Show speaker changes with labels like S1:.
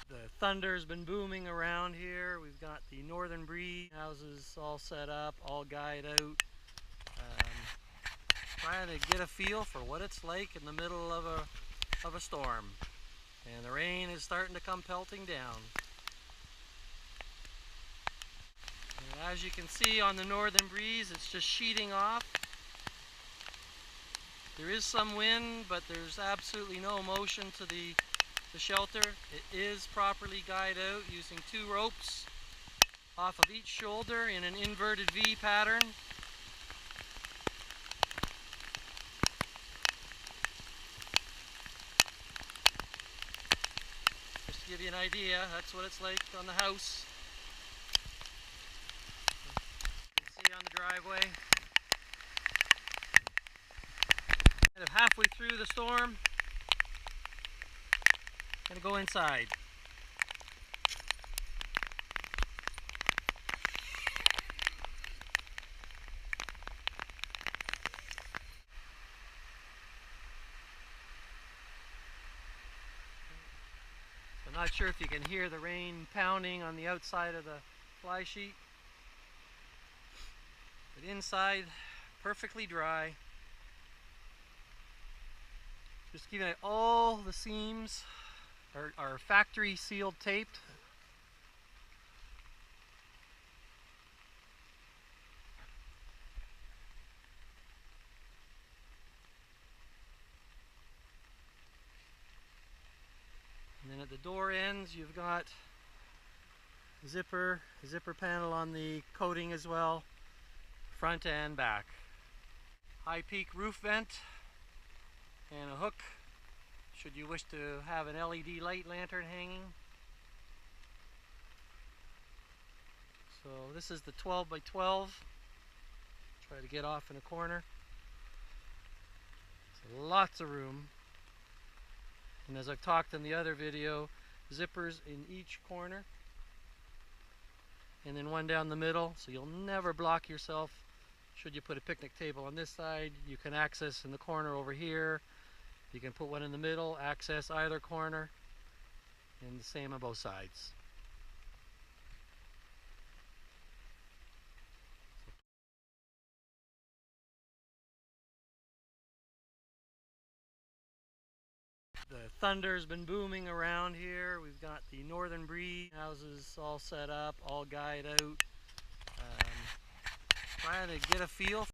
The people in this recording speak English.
S1: The thunder's been booming around here. We've got the Northern Breeze houses all set up, all guyed out. Trying to get a feel for what it's like in the middle of a storm. And the rain is starting to come pelting down. And as you can see on the Northern Breeze, it's just sheeting off. There is some wind, but there's absolutely no motion to the shelter. It is properly guyed out using 2 ropes off of each shoulder in an inverted V pattern. Just to give you an idea, that's what it's like on the house. You can see on the driveway. Kind of halfway through the storm, gonna go inside. I'm not sure if you can hear the rain pounding on the outside of the fly sheet, but inside, perfectly dry. Just giving it, all the seams are factory sealed taped. And then at the door ends, you've got zipper panel on the coating as well, front and back. High peak roof vent and a hook should you wish to have an LED light lantern hanging. So this is the 12 by 12. Try to get off in a corner. So lots of room. And as I've talked in the other video, zippers in each corner. And then one down the middle, so you'll never block yourself. Should you put a picnic table on this side, you can access in the corner over here. You can put one in the middle, access either corner, and the same on both sides. The thunder's been booming around here. We've got the Northern Breeze houses all set up, all guyed out. Trying to get a feel